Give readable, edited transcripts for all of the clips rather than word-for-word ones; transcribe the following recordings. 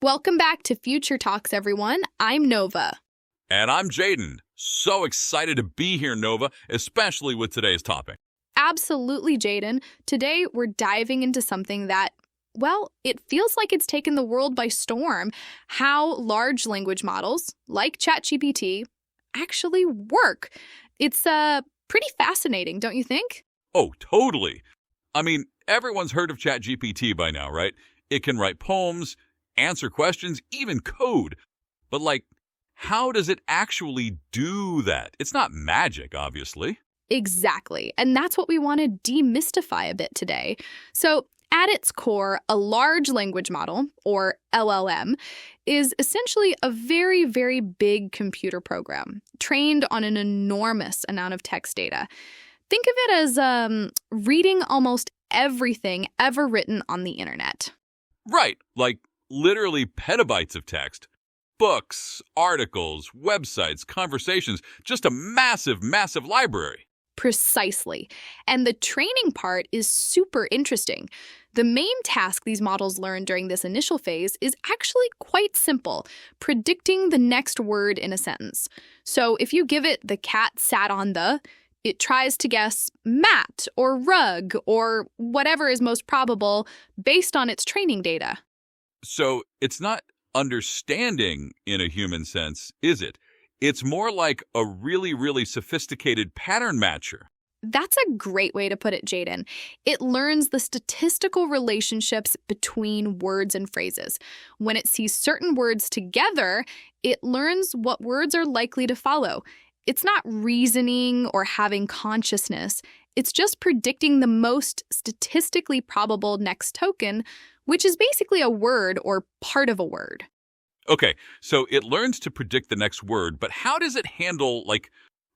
Welcome back to Future Talks, everyone. I'm Nova. And I'm Jayden. So excited to be here, Nova, especially with today's topic. Absolutely, Jayden. Today, we're diving into something that, well, it feels like it's taken the world by storm. How large language models, like ChatGPT, actually work. It's pretty fascinating, don't you think? Oh, totally. I mean, everyone's heard of ChatGPT by now, right? It can write poems, answer questions, even code. But how does it actually do that? It's not magic, obviously. Exactly. And that's what we want to demystify a bit today. So, at its core, a large language model, or LLM, is essentially a very, very big computer program trained on an enormous amount of text data. Think of it as reading almost everything ever written on the internet. Right, like literally petabytes of text. Books, articles, websites, conversations, just a massive, massive library. Precisely. And the training part is super interesting. The main task these models learn during this initial phase is actually quite simple, predicting the next word in a sentence. So if you give it "the cat sat on the," it tries to guess mat or rug or whatever is most probable based on its training data. So it's not understanding in a human sense, is it? It's more like a really, really sophisticated pattern matcher. That's a great way to put it, Jayden. It learns the statistical relationships between words and phrases. When it sees certain words together, it learns what words are likely to follow. It's not reasoning or having consciousness. It's just predicting the most statistically probable next token, which is basically a word or part of a word. Okay, so it learns to predict the next word, but how does it handle,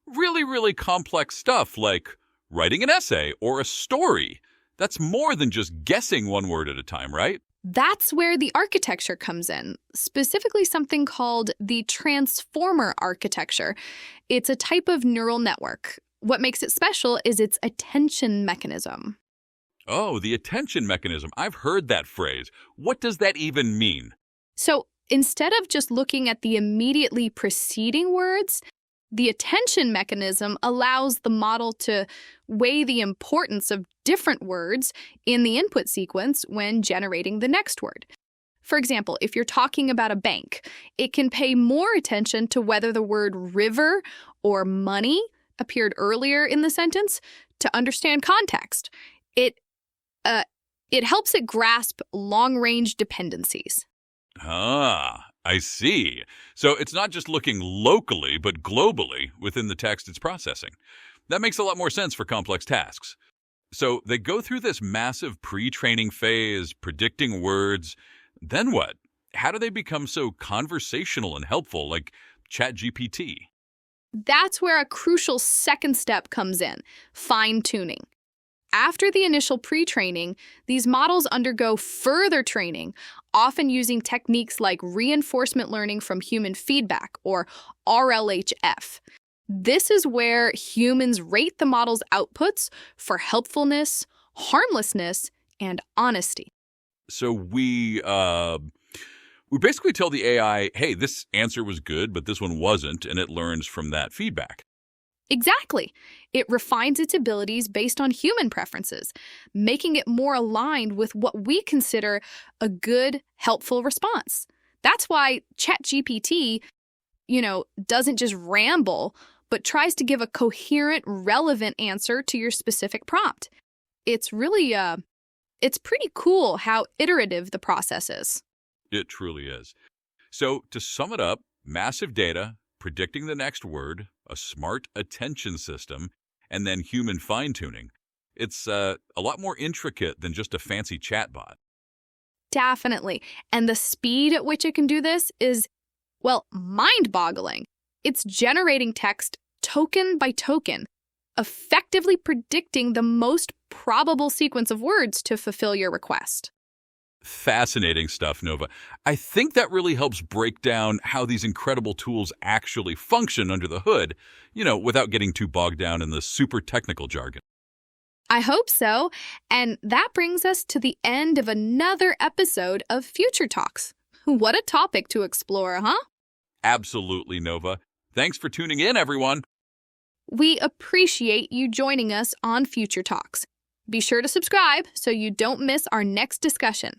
really, really complex stuff like writing an essay or a story? That's more than just guessing one word at a time, right? That's where the architecture comes in, specifically something called the transformer architecture. It's a type of neural network. What makes it special is its attention mechanism. Oh, the attention mechanism. I've heard that phrase. What does that even mean? So instead of just looking at the immediately preceding words, the attention mechanism allows the model to weigh the importance of different words in the input sequence when generating the next word. For example, if you're talking about a bank, it can pay more attention to whether the word river or money appeared earlier in the sentence to understand context. It helps it grasp long-range dependencies. Ah, I see. So it's not just looking locally, but globally within the text it's processing. That makes a lot more sense for complex tasks. So they go through this massive pre-training phase, predicting words. Then what? How do they become so conversational and helpful, like ChatGPT? That's where a crucial second step comes in, fine-tuning. After the initial pre-training, these models undergo further training, often using techniques like reinforcement learning from human feedback, or RLHF. This is where humans rate the model's outputs for helpfulness, harmlessness, and honesty. So we basically tell the AI, hey, this answer was good, but this one wasn't, and it learns from that feedback. Exactly. It refines its abilities based on human preferences, making it more aligned with what we consider a good, helpful response. That's why ChatGPT, doesn't just ramble, but tries to give a coherent, relevant answer to your specific prompt. It's really, it's pretty cool how iterative the process is. It truly is. So to sum it up, massive data, predicting the next word, a smart attention system, and then human fine-tuning. It's a lot more intricate than just a fancy chatbot. Definitely. And the speed at which it can do this is, well, mind-boggling. It's generating text token by token, effectively predicting the most probable sequence of words to fulfill your request. Fascinating stuff, Nova. I think that really helps break down how these incredible tools actually function under the hood, without getting too bogged down in the super technical jargon. I hope so. And that brings us to the end of another episode of Future Talks. What a topic to explore, huh? Absolutely, Nova. Thanks for tuning in, everyone. We appreciate you joining us on Future Talks. Be sure to subscribe so you don't miss our next discussion.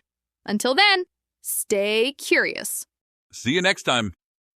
Until then, stay curious. See you next time.